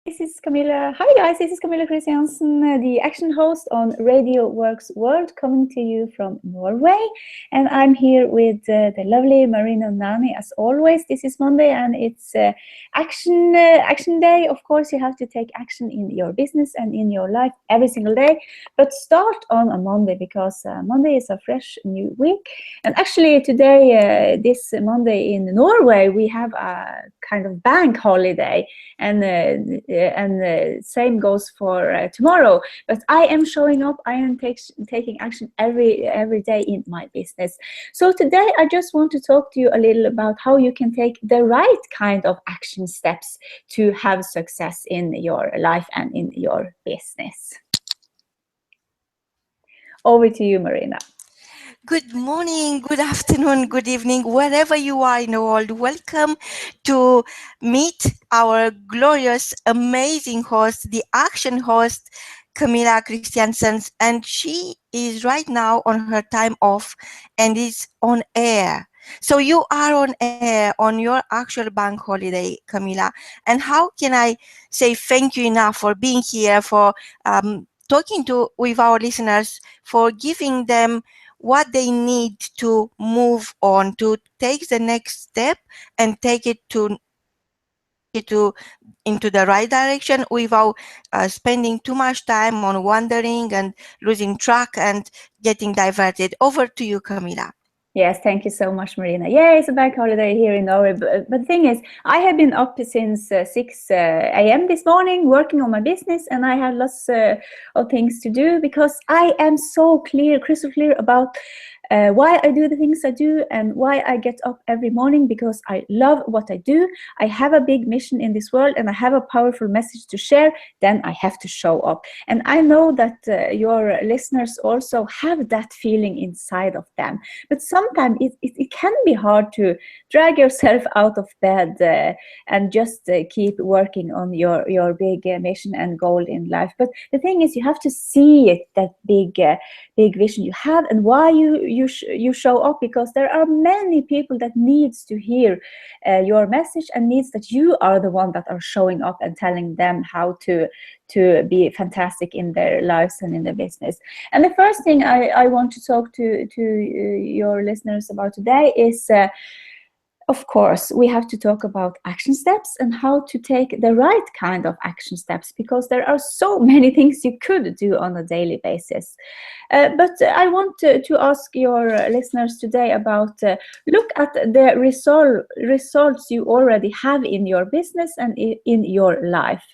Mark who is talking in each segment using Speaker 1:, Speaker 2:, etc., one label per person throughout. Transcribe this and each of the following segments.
Speaker 1: This is Camilla. Hi guys, this is Camilla Kristiansen, the action host on Radio W.O.R.K.S World, coming to you from Norway. And I'm here with the lovely Marina Nani as always. This is Monday and it's action day. Of course, you have to take action in your business and in your life every single day. But start on a Monday because Monday is a fresh new week. And actually today, this Monday in Norway, we have a kind of bank holiday. And same goes for tomorrow. But I am showing up. I am taking action every day in my business. So today I just want to talk to you a little about how you can take the right kind of action steps to have success in your life and in your business. Over to you, Marina.
Speaker 2: Good morning, good afternoon, good evening, wherever you are in the world. Welcome to meet our glorious, amazing host, the action host, Camilla Kristiansen. And she is right now on her time off and is on air. So you are on air on your actual bank holiday, Camilla. And how can I say thank you enough for being here, for talking with our listeners, for giving them what they need to move on, to take the next step and take it into the right direction without spending too much time on wandering and losing track and getting diverted. Over to you, Camilla.
Speaker 1: Yes, thank you so much, Marina. Yeah, it's a bank holiday here in Norway. But the thing is, I have been up since 6 a.m. this morning working on my business, and I have lots of things to do because I am so crystal clear about why I do the things I do and why I get up every morning, because I love what I do. I have a big mission in this world and I have a powerful message to share. Then I have to show up. And I know that your listeners also have that feeling inside of them. But sometimes it can be hard to drag yourself out of bed and just keep working on your big mission and goal in life. But the thing is, you have to see it, that big vision you have, and why you show up, because there are many people that needs to hear your message and needs that you are the one that are showing up and telling them how to be fantastic in their lives and in their business. And the first thing I want to talk to your listeners about today is of course, we have to talk about action steps and how to take the right kind of action steps, because there are so many things you could do on a daily basis. But I want to ask your listeners today about look at the results you already have in your business and in your life.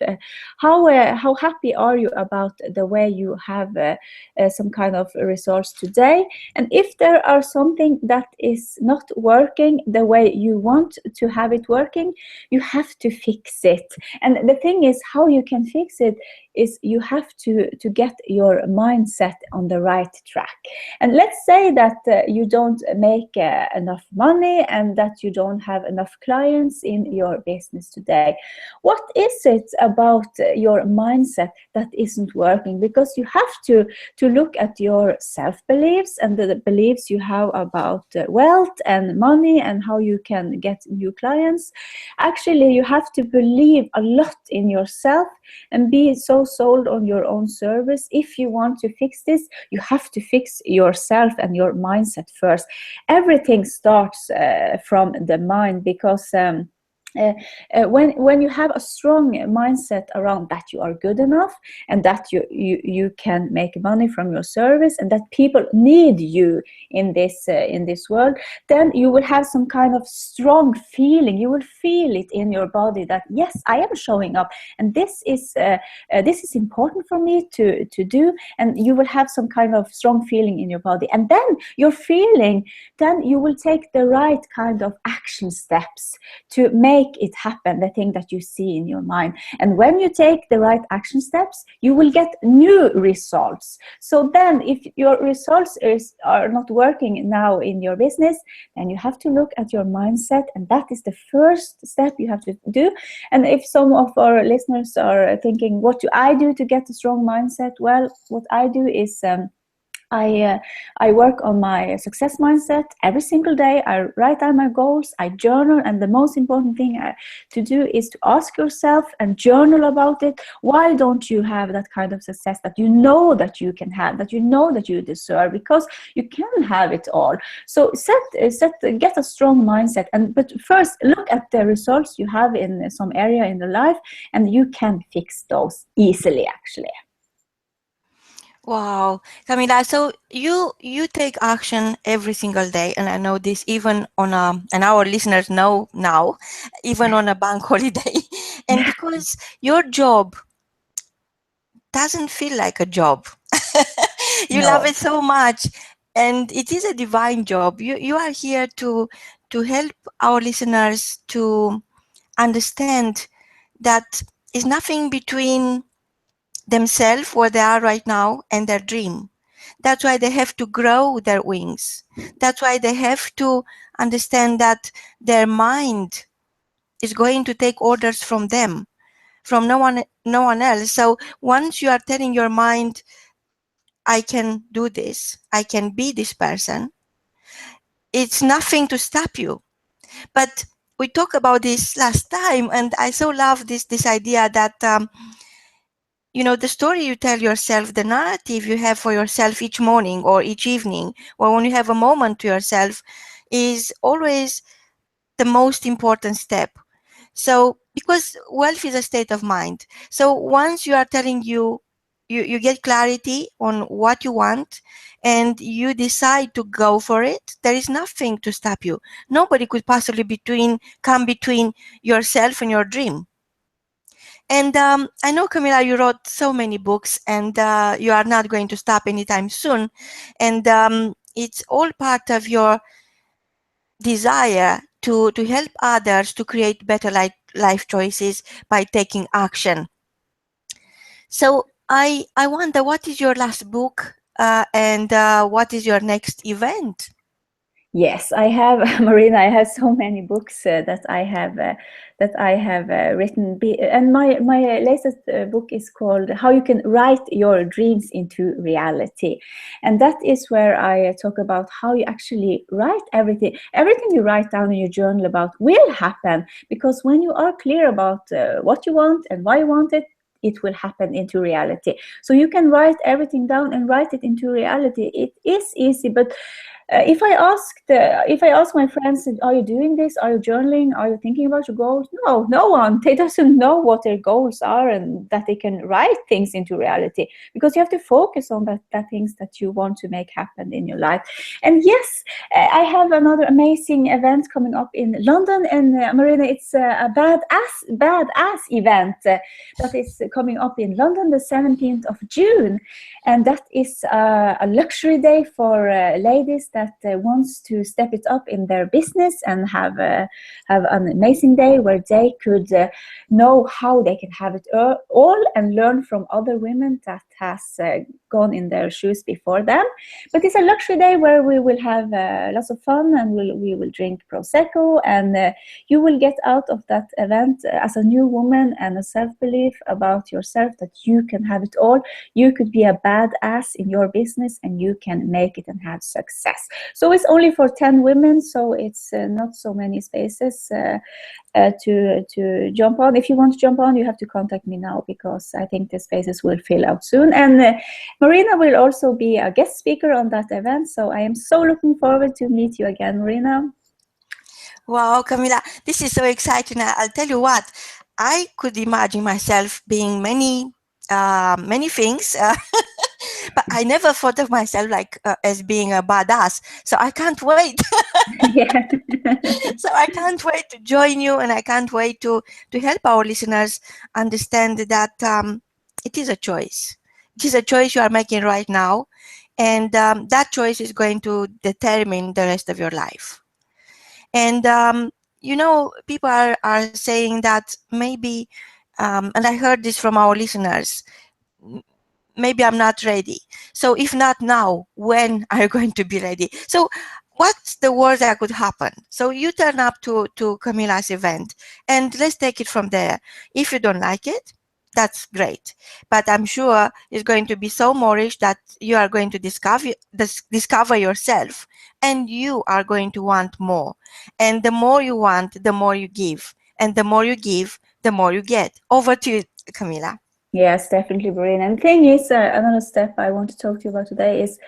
Speaker 1: How happy are you about the way you have some kind of results today? And if there are something that is not working the way you want to have it working, you have to fix it. And the thing is, how you can fix it is you have to get your mindset on the right track. And let's say that you don't make enough money and that you don't have enough clients in your business today. What is it about your mindset that isn't working? Because you have to look at your self-beliefs and the beliefs you have about wealth and money and how you can get new clients. Actually, you have to believe a lot in yourself and be so sold on your own service. If you want to fix this, you have to fix yourself and your mindset first. Everything starts from the mind, because when you have a strong mindset around that you are good enough and that you can make money from your service and that people need you in this world, then you will have some kind of strong feeling. You will feel it in your body that yes, I am showing up, and this is important for me to do, and you will have some kind of strong feeling in your body. And then your feeling, then you will take the right kind of action steps to make it happen, the thing that you see in your mind. And when you take the right action steps, you will get new results. So then if your results are not working now in your business, then you have to look at your mindset, and that is the first step you have to do. And if some of our listeners are thinking, what do I do to get a strong mindset? Well, what I do is I work on my success mindset every single day. I write down my goals, I journal, and the most important thing to do is to ask yourself and journal about it. Why don't you have that kind of success that you know that you can have, that you know that you deserve? Because you can have it all. So get a strong mindset, but first look at the results you have in some area in the life, and you can fix those easily, actually.
Speaker 2: Wow, Camilla, so you take action every single day, and I know this even on and our listeners know now, even on a bank holiday. And because your job doesn't feel like a job. You
Speaker 1: No.
Speaker 2: love it so much, and it is a divine job. You are here to help our listeners to understand that is nothing between themselves, where they are right now, and their dream. That's why they have to grow their wings. That's why they have to understand that their mind is going to take orders from them, from no one else. So once you are telling your mind, I can do this, I can be this person, it's nothing to stop you. But we talked about this last time, and I so love this idea that the story you tell yourself, the narrative you have for yourself each morning or each evening, or when you have a moment to yourself, is always the most important step. So, because wealth is a state of mind. So once you are telling you get clarity on what you want and you decide to go for it, there is nothing to stop you. Nobody could possibly come between yourself and your dream. And I know, Camilla, you wrote so many books, and you are not going to stop anytime soon. And it's all part of your desire to help others to create better life choices by taking action. So I wonder, what is your last book, and what is your next event?
Speaker 1: Yes, I have, Marina. I have so many books that I have written, and my latest book is called "How You Can Write Your Dreams into Reality," and that is where I talk about how you actually write everything. Everything you write down in your journal about will happen, because when you are clear about what you want and why you want it, it will happen into reality. So you can write everything down and write it into reality. It is easy, but if I ask my friends, are you doing this? Are you journaling? Are you thinking about your goals? No, no one. They doesn't know what their goals are and that they can write things into reality, because you have to focus on that things that you want to make happen in your life. And yes, I have another amazing event coming up in London, and Marina, it's a badass event that is coming up in London the 17th of June, and that is a luxury day for ladies that wants to step it up in their business and have an amazing day where they could know how they can have it all and learn from other women that has gone in their shoes before them. But it's a luxury day where we will have lots of fun, and we will drink Prosecco, and you will get out of that event as a new woman and a self-belief about yourself, that you can have it all. You could be a badass in your business, and you can make it and have success. So it's only for 10 women, so it's not so many spaces to jump on. If you want to jump on, you have to contact me now, because I think the spaces will fill out soon. And Marina will also be a guest speaker on that event, so I am so looking forward to meet you again, Marina.
Speaker 2: Wow, Camilla, this is so exciting. I'll tell you what, I could imagine myself being many things, but I never thought of myself as being a badass. So I can't wait.
Speaker 1: Yeah.
Speaker 2: So I can't wait to join you, and I can't wait to help our listeners understand that it is a choice. It is a choice you are making right now, and that choice is going to determine the rest of your life. And people are saying that maybe, and I heard this from our listeners, maybe I'm not ready. So if not now, when are you going to be ready? So what's the worst that could happen? So you turn up to Camilla's event, and let's take it from there. If you don't like it, that's great. But I'm sure it's going to be so more rich that you are going to discover yourself, and you are going to want more. And the more you want, the more you give. And the more you give, the more you get. Over to you, Camilla.
Speaker 1: Yes, definitely, Marina. And the thing is, another step I want to talk to you about today is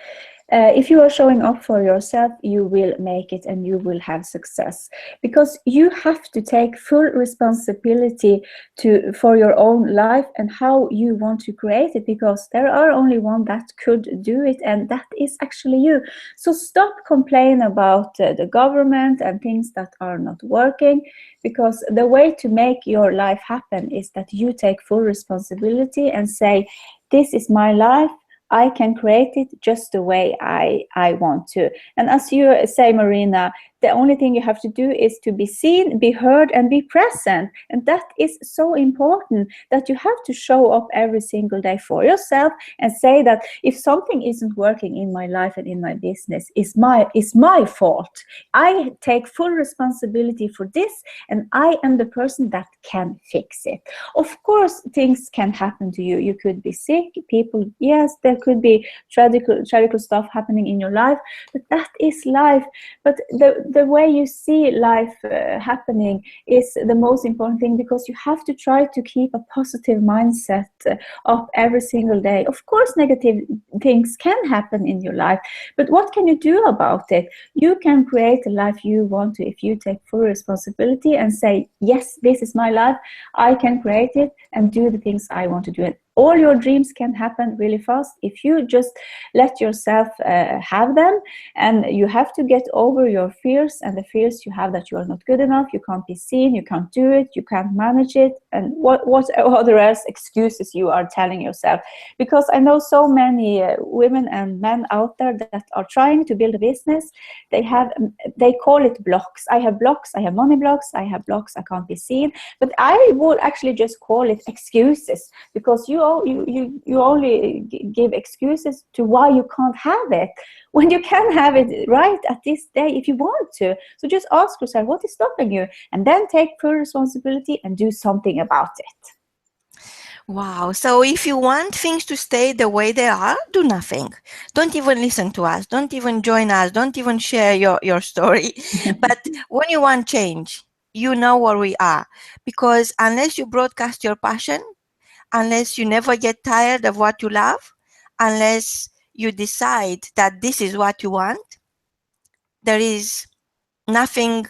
Speaker 1: if you are showing up for yourself, you will make it and you will have success, because you have to take full responsibility for your own life and how you want to create it, because there are only one that could do it, and that is actually you. So stop complaining about the government and things that are not working, because the way to make your life happen is that you take full responsibility and say, this is my life. I can create it just the way I want to. And as you say, Marina, the only thing you have to do is to be seen, be heard, and be present. And that is so important, that you have to show up every single day for yourself and say that if something isn't working in my life and in my business, it's my fault. I take full responsibility for this, and I am the person that can fix it. Of course, things can happen to you. You could be sick, people, yes, there could be tragical stuff happening in your life, but that is life. But the way you see life happening is the most important thing, because you have to try to keep a positive mindset up every single day. Of course, negative things can happen in your life, but what can you do about it? You can create the life you want to if you take full responsibility and say, yes, this is my life, I can create it and do the things I want to do. And all your dreams can happen really fast if you just let yourself have them. And you have to get over your fears, and the fears you have that you are not good enough, you can't be seen, you can't do it, you can't manage it, and what other else excuses you are telling yourself. Because I know so many women and men out there that are trying to build a business. They call it blocks. I have blocks, I have money blocks, I have blocks, I can't be seen. But I would actually just call it excuses, because you only give excuses to why you can't have it, when you can have it right at this day if you want to. So just ask yourself, what is stopping you? And then take full responsibility and do something about it.
Speaker 2: Wow. So if you want things to stay the way they are, do nothing. Don't even listen to us. Don't even join us. Don't even share your story. But when you want change, you know where we are. Because unless you broadcast your passion, unless you never get tired of what you love, unless you decide that this is what you want, there is nothing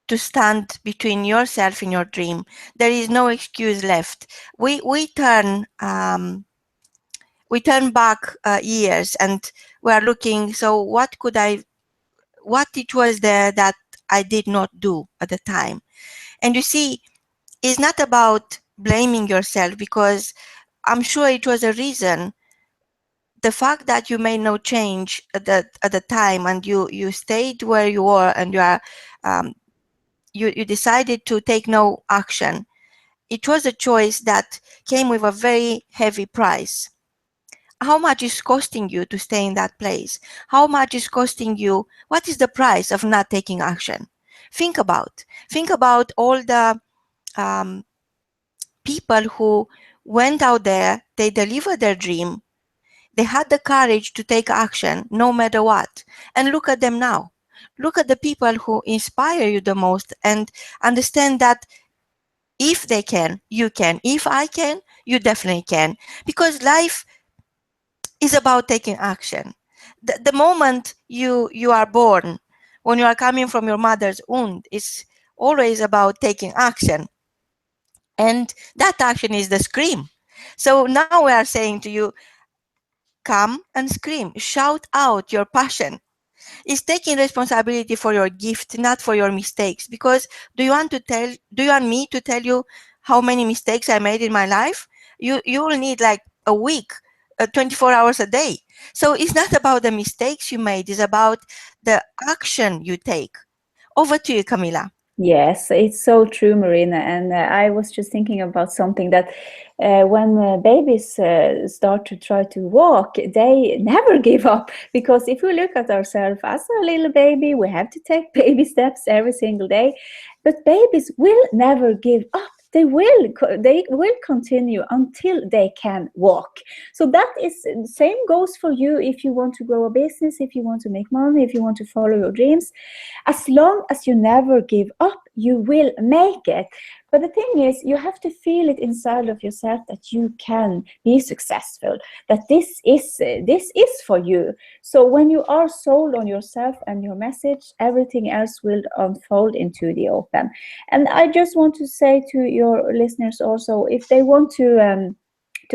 Speaker 2: to stand between yourself and your dream. There is no excuse left. We turn back years, and we are looking. So what it was there that I did not do at the time? And you see, it's not about blaming yourself, because I'm sure it was a reason. The fact that you made no change at the time, and you stayed where you were, and you decided to take no action, it was a choice that came with a very heavy price. How much is costing you to stay in that place? How much is costing you? What is the price of not taking action? Think about all the people who went out there, they delivered their dream, they had the courage to take action no matter what. And look at them now. Look at the people who inspire you the most, and understand that if they can, you can. If I can, you definitely can. Because life is about taking action. The moment you are born, when you are coming from your mother's womb, it's always about taking action. And that action is the scream. So now we are saying to you, come and scream, shout out your passion. It's taking responsibility for your gift, not for your mistakes. Because do you want me to tell you how many mistakes I made in my life? You will need like a week, 24 hours a day. So it's not about the mistakes you made, it's about the action you take. Over to you, Camilla.
Speaker 1: Yes, it's so true, Marina. And I was just thinking about something that when babies start to try to walk, they never give up. Because if we look at ourselves as a little baby, we have to take baby steps every single day. But babies will never give up. they will continue until they can walk. So that is the same goes for you if you want to grow a business, if you want to make money, if you want to follow your dreams. As long as you never give up, you will make it. But the thing is, you have to feel it inside of yourself that you can be successful, that this is for you. So when you are sold on yourself and your message, everything else will unfold into the open. And I just want to say to your listeners also, if they want to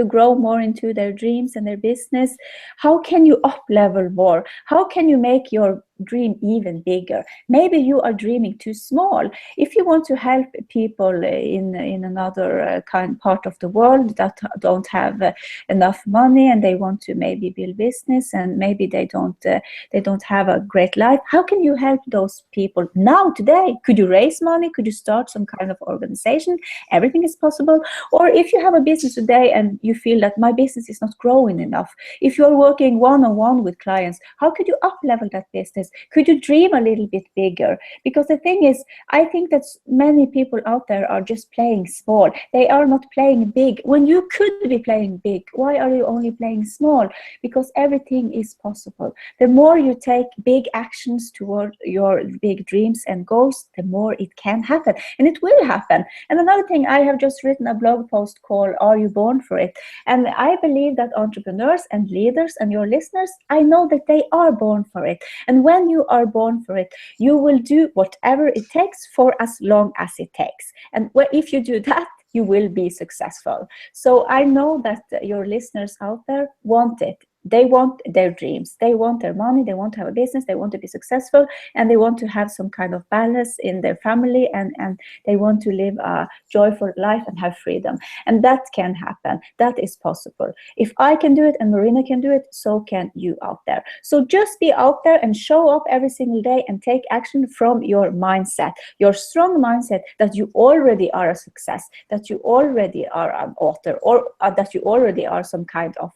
Speaker 1: grow more into their dreams and their business, how can you up level more? How can you make your dream even bigger? Maybe you are dreaming too small. If you want to help people in another part of the world that don't have enough money, and they want to maybe build business, and maybe they don't have a great life, how can you help those people now, today? Could you raise money? Could you start some kind of organization? Everything is possible. Or if you have a business today and you feel that my business is not growing enough, if you're working one-on-one with clients, how could you up level that business? Could you dream a little bit bigger? Because the thing is, I think that many people out there are just playing small. They are not playing big. When you could be playing big, why are you only playing small? Because everything is possible. The more you take big actions toward your big dreams and goals, the more it can happen. And it will happen. And another thing, I have just written a blog post called Are You Born for It? And I believe that entrepreneurs and leaders and your listeners, I know that they are born for it. And when you are born for it, you will do whatever it takes for as long as it takes. And if you do that, you will be successful. So I know that your listeners out there want it. They want their dreams. They want their money. They want to have a business. They want to be successful, and they want to have some kind of balance in their family, and they want to live a joyful life and have freedom. And that can happen. That is possible. If I can do it and Marina can do it, so can you out there. So just be out there and show up every single day and take action from your mindset, your strong mindset that you already are a success, that you already are an author, or that you already are some kind of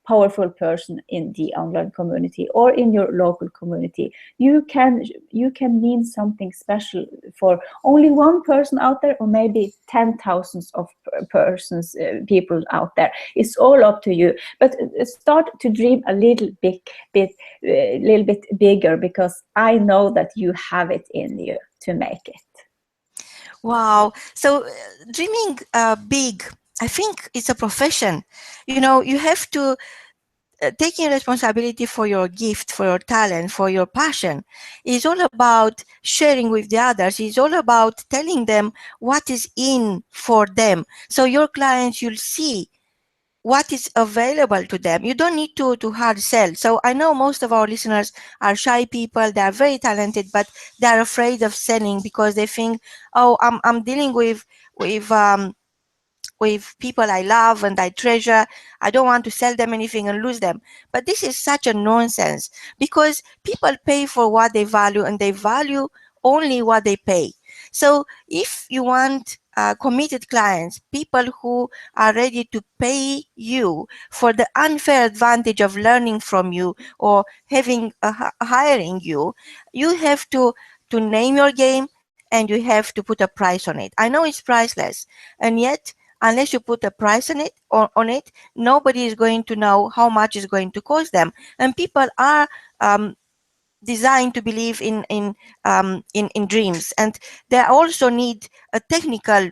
Speaker 1: powerful person in the online community or in your local community. You can mean something special for only one person out there, or maybe 10,000 of people out there. It's all up to you. But start to dream a little bit bigger, because I know that you have it in you to make it.
Speaker 2: Wow. So dreaming big, I think it's a profession. You know, you have to taking responsibility for your gift, for your talent, for your passion. Is all about sharing with the others. It's all about telling them what is in for them. So your clients, you'll see what is available to them. You don't need to hard sell. So I know most of our listeners are shy people. They are very talented, but they're afraid of selling because they think, oh, I'm dealing with people I love and I treasure. I don't want to sell them anything and lose them. But this is such a nonsense, because people pay for what they value, and they value only what they pay. So if you want committed clients, people who are ready to pay you for the unfair advantage of learning from you or hiring you, you have to name your game, and you have to put a price on it. I know it's priceless, and yet unless you put a price on it, nobody is going to know how much it's going to cost them. And people are designed to believe in dreams, and they also need a technical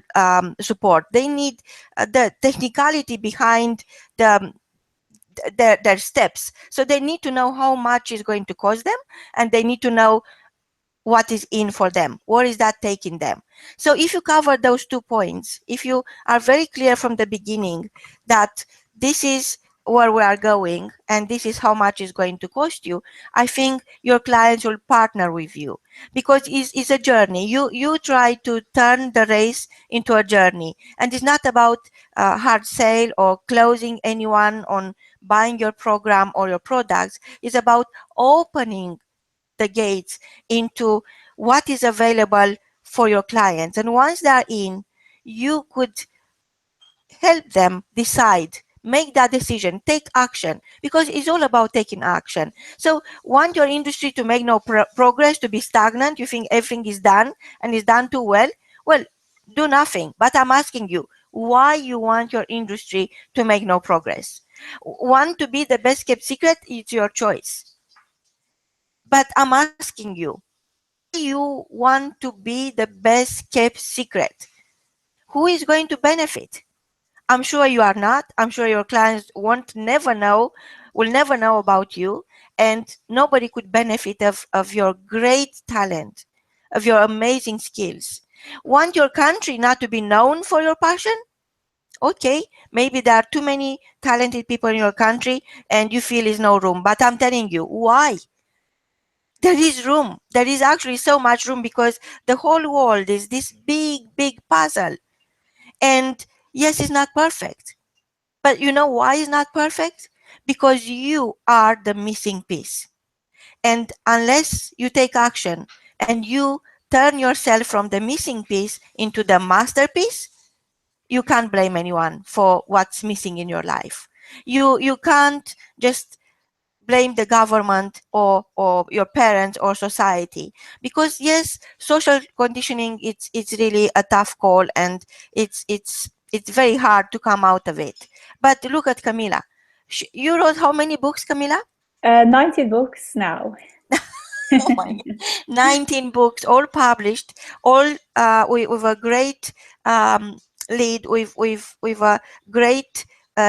Speaker 2: support. They need the technicality behind their steps. So they need to know how much is going to cost them, and they need to know what is in for them. Where is that taking them? So if you cover those 2 points, if you are very clear from the beginning that this is where we are going and this is how much is going to cost you, I think your clients will partner with you, because it's a journey. You try to turn the race into a journey, and it's not about hard sale or closing anyone on buying your program or your products. It's about opening the gates into what is available for your clients. And once they're in, you could help them decide, make that decision, take action, because it's all about taking action. So want your industry to make no progress, to be stagnant, you think everything is done and is done too well, do nothing. But I'm asking you, why you want your industry to make no progress? Want to be the best kept secret? It's your choice. But I'm asking you, why you want to be the best kept secret? Who is going to benefit? I'm sure you are not. I'm sure your clients will never know about you, and nobody could benefit of your great talent, of your amazing skills. Want your country not to be known for your passion? Okay, maybe there are too many talented people in your country and you feel there's no room. But I'm telling you, why? There is room. There is actually so much room, because the whole world is this big, big puzzle. And yes, it's not perfect. But you know why it's not perfect? Because you are the missing piece. And unless you take action and you turn yourself from the missing piece into the masterpiece, you can't blame anyone for what's missing in your life. You can't just blame the government or your parents or society, because yes, social conditioning, it's really a tough call, and it's very hard to come out of it. But look at Camilla. You wrote how many books, Camilla?
Speaker 1: 90 books now.
Speaker 2: Oh my God. 19 books, all published, all with a great lead, with a great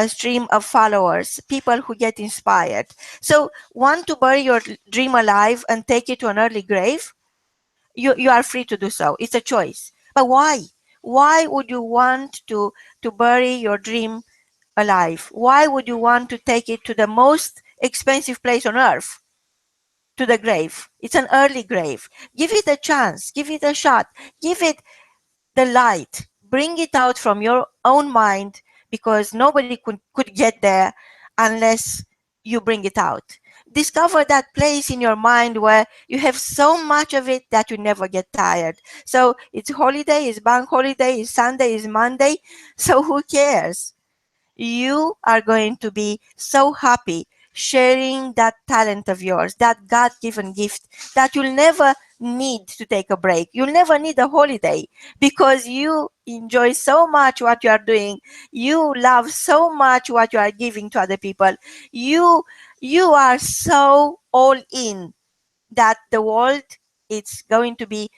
Speaker 2: stream of followers, people who get inspired. So, want to bury your dream alive and take it to an early grave? You are free to do so. It's a choice. But why? Why would you want to bury your dream alive? Why would you want to take it to the most expensive place on earth? To the grave. It's an early grave. Give it a chance. Give it a shot. Give it the light. Bring it out from your own mind, because nobody could get there unless you bring it out. Discover that place in your mind where you have so much of it that you never get tired. So it's holiday, it's bank holiday, it's Sunday, it's Monday. So who cares? You are going to be so happy sharing that talent of yours, that God-given gift, that you'll never need to take a break. You'll never need a holiday, because you enjoy so much what you are doing. You love so much what you are giving to other people. You are so all in that the world, it's going to be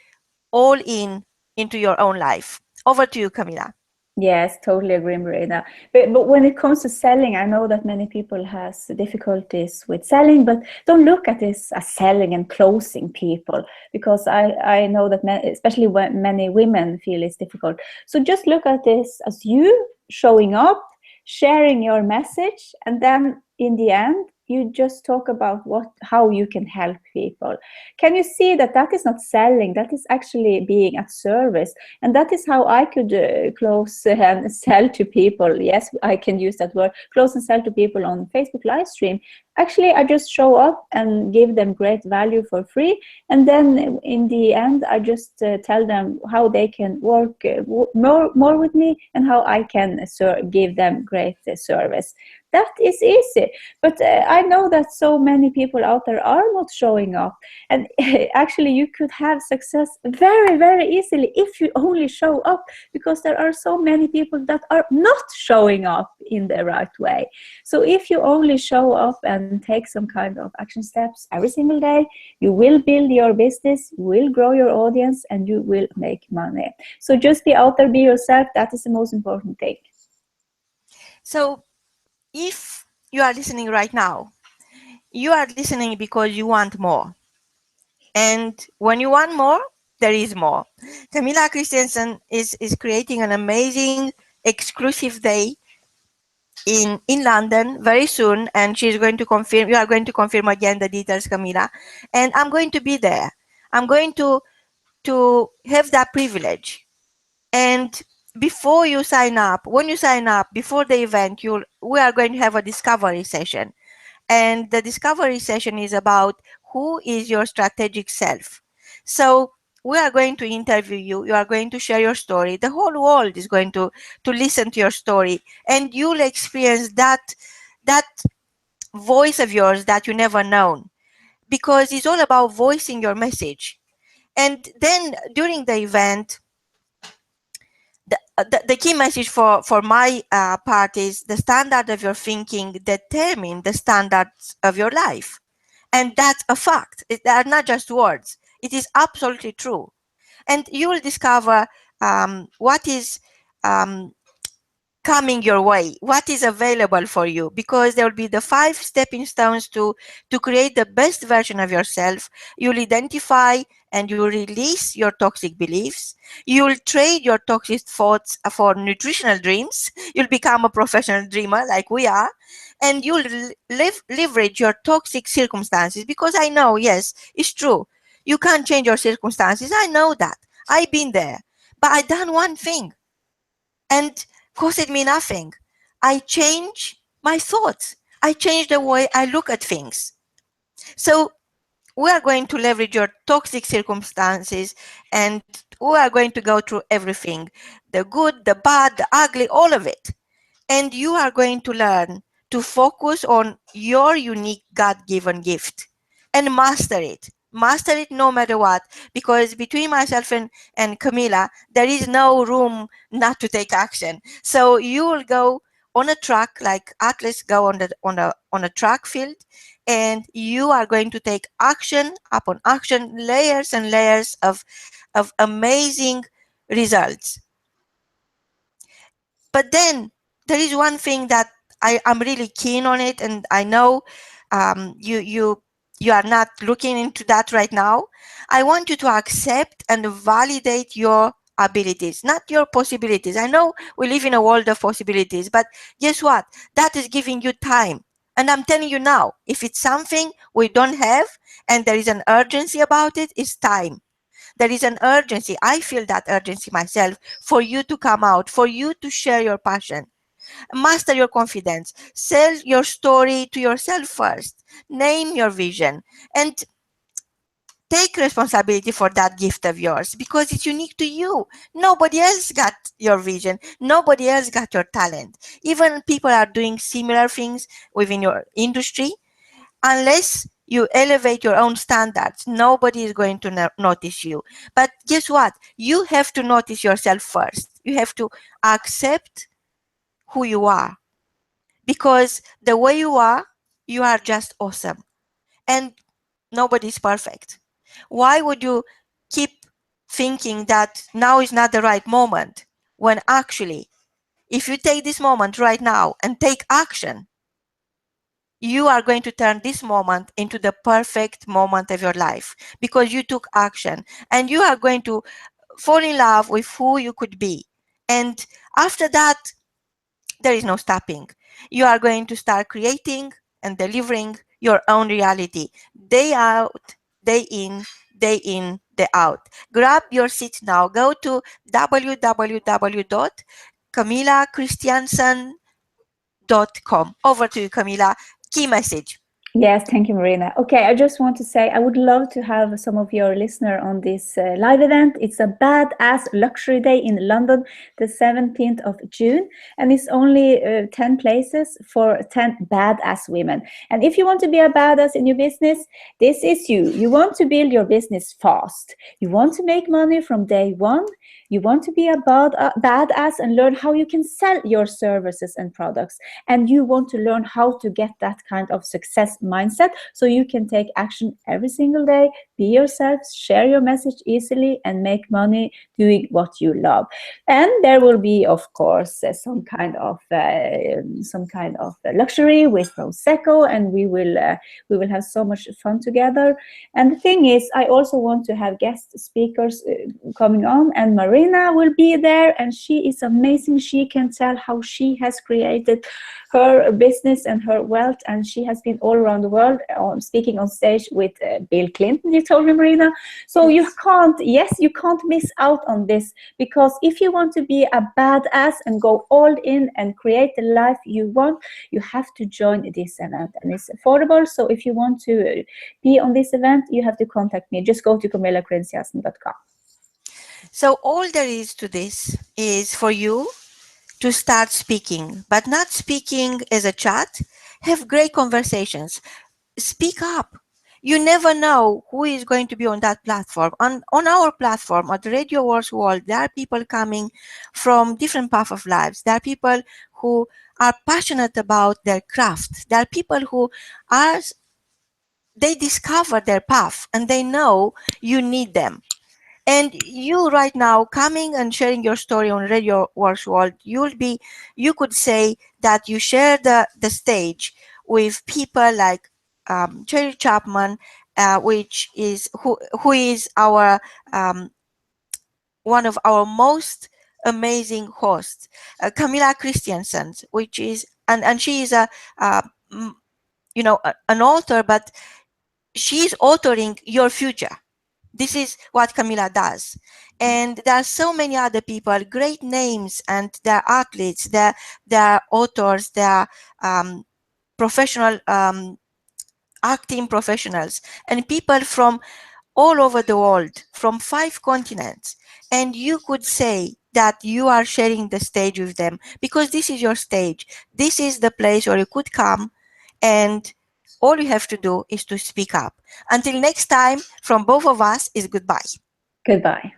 Speaker 2: all in into your own life. Over to you, Camilla.
Speaker 1: Yes, totally agree, Marina. But when it comes to selling, I know that many people has difficulties with selling, but don't look at this as selling and closing people, because I know that especially when many women feel it's difficult. So just look at this as you showing up, sharing your message, and then in the end, you just talk about how you can help people. Can you see that that is not selling, that is actually being at service? And that is how I could close and sell to people. Yes, I can use that word, close and sell to people on Facebook live stream. Actually, I just show up and give them great value for free. And then in the end, I just tell them how they can work more with me, and how I can give them great service. That is easy. But I know that so many people out there are not showing up. And actually, you could have success very, very easily if you only show up, because there are so many people that are not showing up in the right way. So if you only show up and take some kind of action steps every single day, you will build your business, you will grow your audience, and you will make money. So just be out there, be yourself. That is the most important thing.
Speaker 2: So if you are listening right now, you are listening because you want more. And when you want more, there is more. Camilla Kristiansen is creating an amazing exclusive day in London very soon, and she's going to confirm, you are going to confirm again the details, Camilla. And I'm going to be there. I'm going to have that privilege. And before you sign up, when you sign up, before the event, we are going to have a discovery session. And the discovery session is about who is your strategic self. So we are going to interview you. You are going to share your story. The whole world is going to listen to your story, and you'll experience that voice of yours that you never known, because it's all about voicing your message. And then during the event, the key message for my part is the standard of your thinking determine the standards of your life. And that's a fact. They are not just words. It is absolutely true. And you will discover what is coming your way, what is available for you, because there will be the 5 stepping stones to create the best version of yourself. You'll identify and you release your toxic beliefs. You'll trade your toxic thoughts for nutritional dreams. You'll become a professional dreamer like we are. And you'll leverage your toxic circumstances, because I know, yes, it's true. You can't change your circumstances. I know that. I've been there. But I done one thing. And costed me nothing. I change my thoughts. I change the way I look at things. So we are going to leverage your toxic circumstances, and we are going to go through everything, the good, the bad, the ugly, all of it. And you are going to learn to focus on your unique God-given gift and master it. Master it no matter what, because between myself and Camilla, there is no room not to take action. So you will go on a track like athletes go on a track field, and you are going to take action upon action, layers and layers of amazing results. But then there is one thing that I'm really keen on it, and I know you are not looking into that right now. I want you to accept and validate your abilities, not your possibilities. I know we live in a world of possibilities, but guess what? That is giving you time. And I'm telling you now, if it's something we don't have and there is an urgency about it, it's time. There is an urgency. I feel that urgency myself for you to come out, for you to share your passion. Master your confidence. Sell your story to yourself first. Name your vision and take responsibility for that gift of yours, because it's unique to you. Nobody else got your vision. Nobody else got your talent. Even people are doing similar things within your industry. Unless you elevate your own standards, nobody is going to notice you. But guess what? You have to notice yourself first. You have to accept who you are, because the way you are just awesome. And nobody's perfect. Why would you keep thinking that now is not the right moment, when actually, if you take this moment right now and take action, you are going to turn this moment into the perfect moment of your life, because you took action, and you are going to fall in love with who you could be. And after that, there is no stopping. You are going to start creating and delivering your own reality, day out, day in, day in, day out. Grab your seat now. Go to www.camillakristiansen.com. Over to you, Camilla. Key message.
Speaker 1: Yes, thank you, Marina. Okay, I just want to say I would love to have some of your listeners on this live event. It's a badass luxury day in London, the 17th of June, and it's only 10 places for 10 badass women. And if you want to be a badass in your business, this is you. You want to build your business fast. You want to make money from day one. You want to be a badass and learn how you can sell your services and products. And you want to learn how to get that kind of success mindset so you can take action every single day, be yourself, share your message easily, and make money doing what you love. And there will be, of course, some kind of luxury with prosecco, and we will have so much fun together. And the thing is, I also want to have guest speakers coming on, and Marina will be there, and she is amazing. She can tell how she has created her business and her wealth, and she has been all around the world speaking on stage with Bill Clinton, you told me, Marina. So you can't miss out on this, because if you want to be a badass and go all in and create the life you want, you have to join this event, and it's affordable. So if you want to be on this event, you have to contact me. Just go to camillakristiansen.com.
Speaker 2: So all there is to this is for you to start speaking, but not speaking as a chat. Have great conversations. Speak up. you never know who is going to be on that platform. On our platform at Radio Wars World, there are people coming from different paths of lives. There are people who are passionate about their craft. There are people who are, they discover their path and they know you need them. And you right now coming and sharing your story on Radio Wars World, you could say that you share the stage with people like Jerry Chapman, who is our one of our most amazing hosts, Camilla Kristiansen, which is and she is an author, but she's authoring your future. This is what Camilla does. And there are so many other people, great names, and they're athletes, they're authors, they're professional acting professionals, and people from all over the world, from 5 continents. And you could say that you are sharing the stage with them because this is your stage. This is the place where you could come, and all you have to do is to speak up. Until next time, from both of us is goodbye.
Speaker 1: Goodbye.